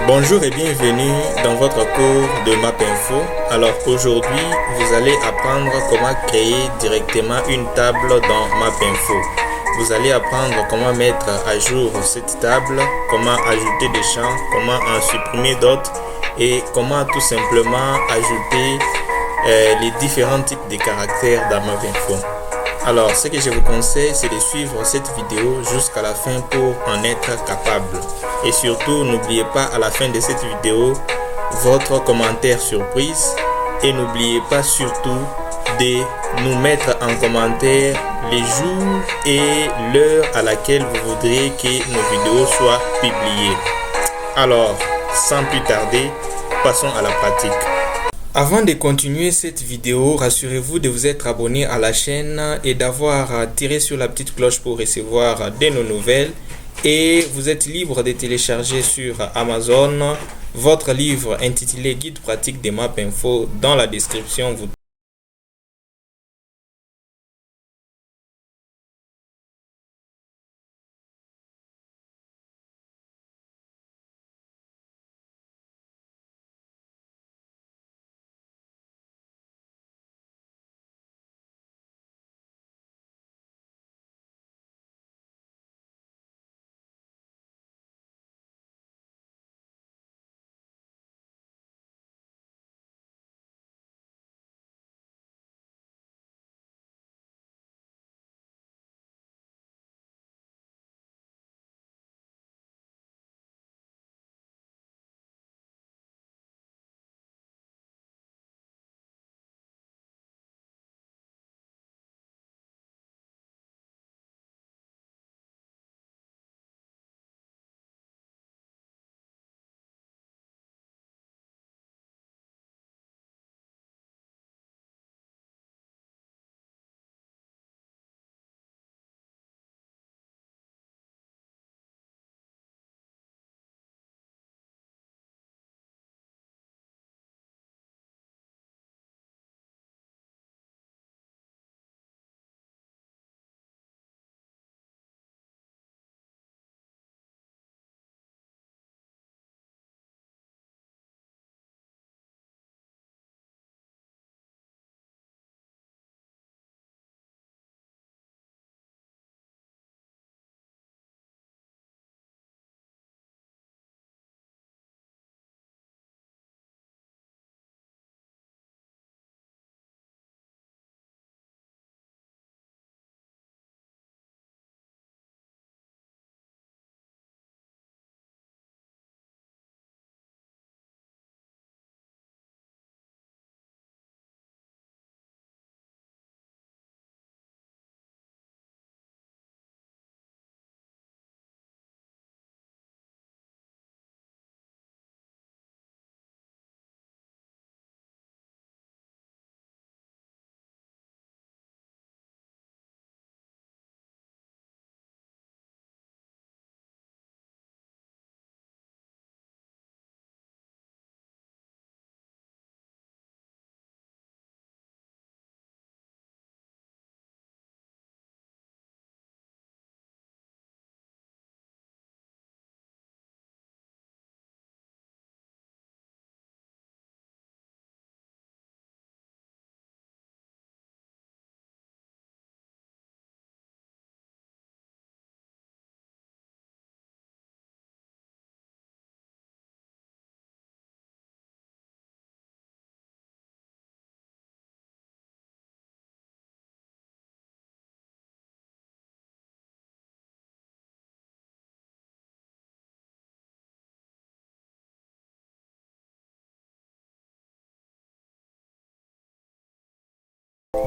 Bonjour et bienvenue dans votre cours de MapInfo. Alors aujourd'hui, vous allez apprendre comment créer directement une table dans MapInfo. Vous allez apprendre comment mettre à jour cette table, comment ajouter des champs, comment en supprimer d'autres et comment tout simplement ajouter les différents types de caractères dans MapInfo. Alors, ce que je vous conseille, c'est de suivre cette vidéo jusqu'à la fin pour en être capable. Et surtout, n'oubliez pas à la fin de cette vidéo votre commentaire surprise. Et n'oubliez pas surtout de nous mettre en commentaire les jours et l'heure à laquelle vous voudriez que nos vidéos soient publiées. Alors, sans plus tarder, passons à la pratique. Avant de continuer cette vidéo, rassurez-vous de vous être abonné à la chaîne et d'avoir tiré sur la petite cloche pour recevoir de nos nouvelles. Et vous êtes libre de télécharger sur Amazon votre livre intitulé Guide pratique des MapInfo dans la description.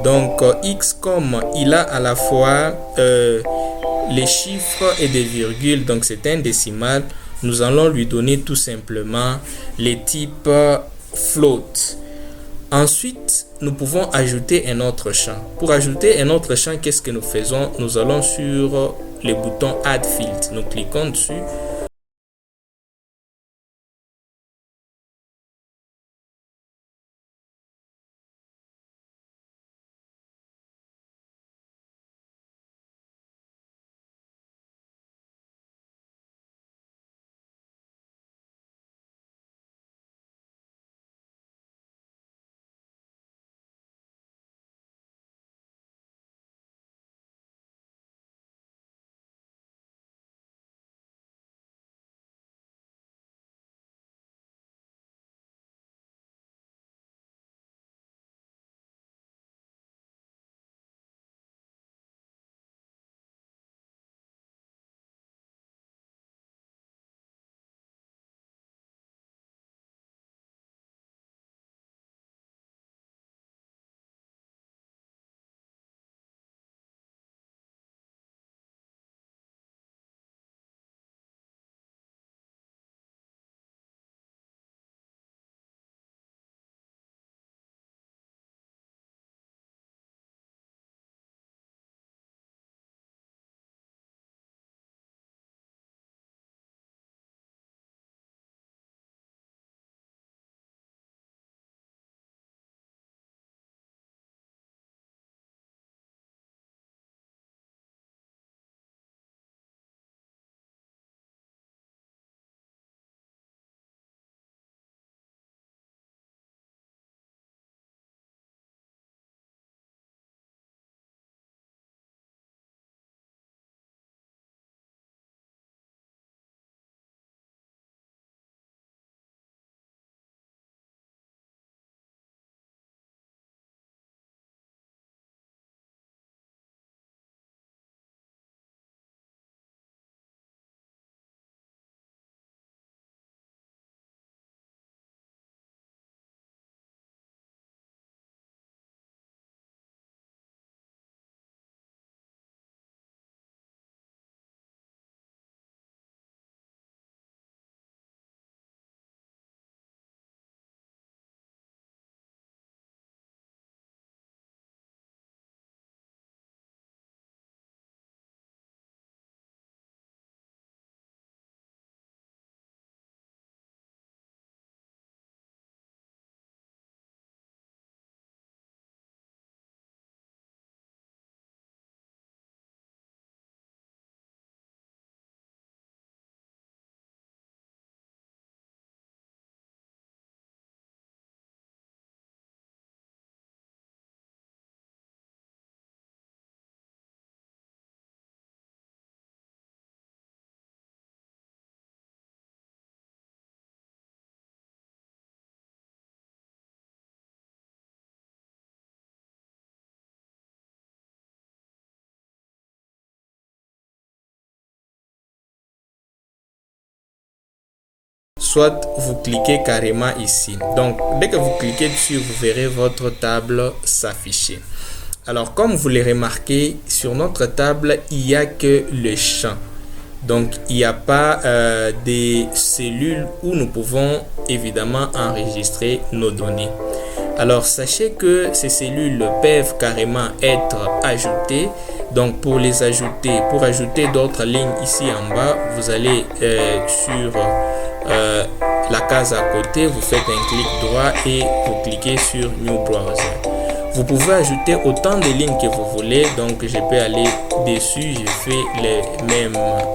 Donc, X comme il a à la fois les chiffres et des virgules, donc c'est un décimal, nous allons lui donner tout simplement les types float. Ensuite, nous pouvons ajouter un autre champ. Pour ajouter un autre champ, qu'est-ce que nous faisons? Nous allons sur le bouton Add Field. Nous cliquons dessus. soit vous cliquez carrément ici. Donc, dès que vous cliquez dessus, vous verrez votre table s'afficher. Alors, comme vous l'avez remarqué, sur notre table, il n'y a que le champ. Donc, il n'y a pas des cellules où nous pouvons évidemment enregistrer nos données. Alors, sachez que ces cellules peuvent carrément être ajoutées. Donc, pour les ajouter, pour ajouter d'autres lignes ici en bas, vous allez sur la case à côté, vous faites un clic droit et vous cliquez sur New Browser. Vous pouvez ajouter autant de lignes que vous voulez. Donc, je peux aller dessus. Je fais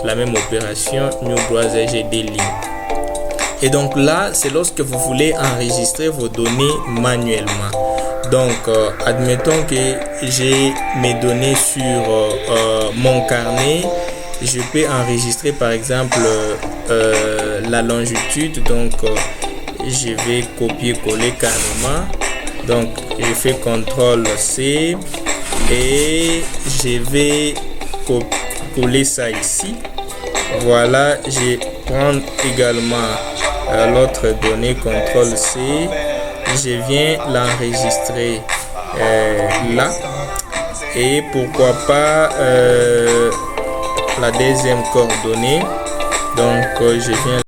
la même opération. New Browser, j'ai des lignes. Et donc là, c'est lorsque vous voulez enregistrer vos données manuellement. Donc, admettons que j'ai mes données sur mon carnet. Je peux enregistrer par exemple la longitude. Donc, je vais copier-coller carrément. Donc, je fais CTRL-C et je vais coller ça ici. Voilà, je prends également l'autre donnée, CTRL-C. Je viens l'enregistrer là. Et pourquoi pas la deuxième coordonnée. Donc, je viens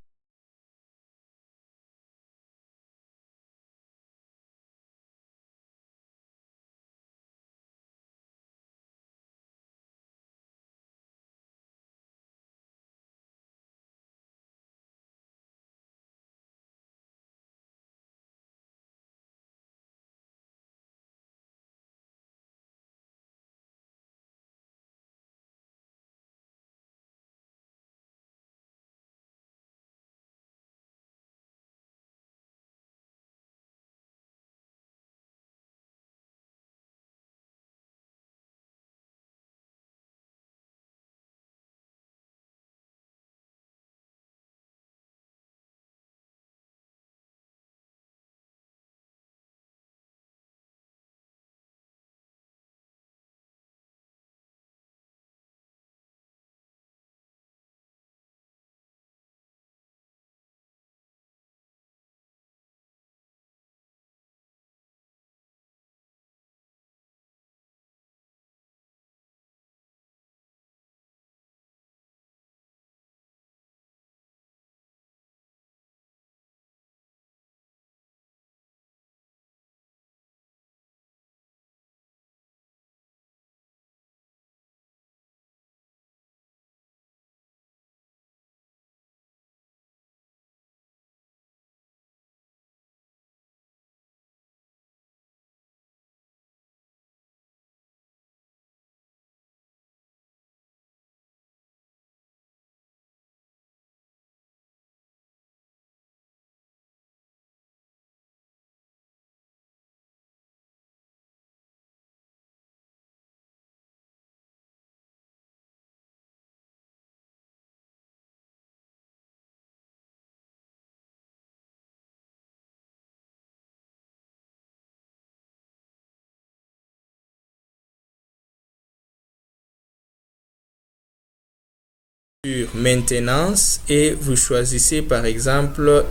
sur maintenance et vous choisissez par exemple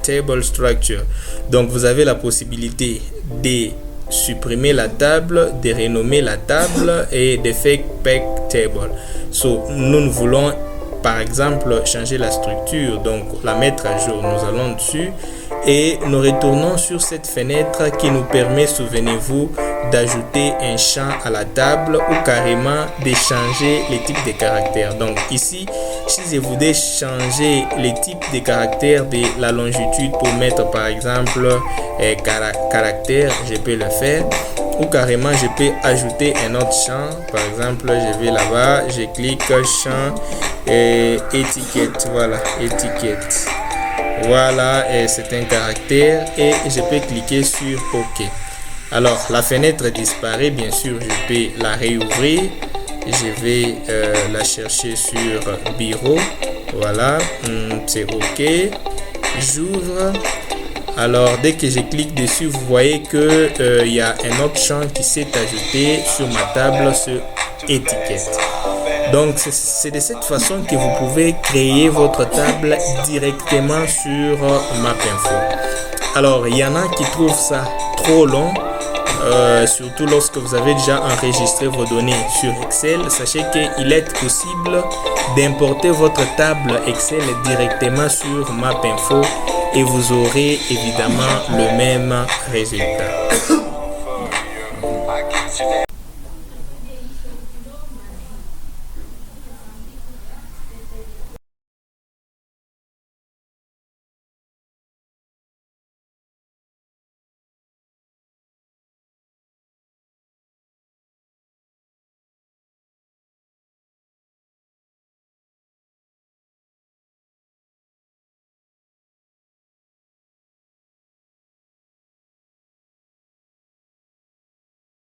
table structure. Donc vous avez la possibilité de supprimer la table, de renommer la table et de faire pack table. Nous voulons par exemple changer la structure, donc la mettre à jour. Nous allons dessus et nous retournons sur cette fenêtre qui nous permet, souvenez-vous, d'ajouter un champ à la table ou carrément de changer les types de caractères. Donc ici, si je voulais changer les types de caractères de la longitude pour mettre par exemple caractère, je peux le faire. Ou carrément je peux ajouter un autre champ. Par exemple, je vais là-bas, je clique champ et étiquette. Voilà, étiquette. Voilà, c'est un caractère et je peux cliquer sur OK. Alors la fenêtre disparaît, bien sûr, je peux la réouvrir. Je vais la chercher sur bureau. Voilà, c'est OK. J'ouvre. Alors dès que je clique dessus, vous voyez que y a un autre champ qui s'est ajouté sur ma table, sur étiquette. Donc c'est de cette façon que vous pouvez créer votre table directement sur MapInfo. Alors il y en a qui trouvent ça trop long, surtout lorsque vous avez déjà enregistré vos données sur Excel. Sachez qu'il est possible d'importer votre table Excel directement sur MapInfo et vous aurez évidemment le même résultat.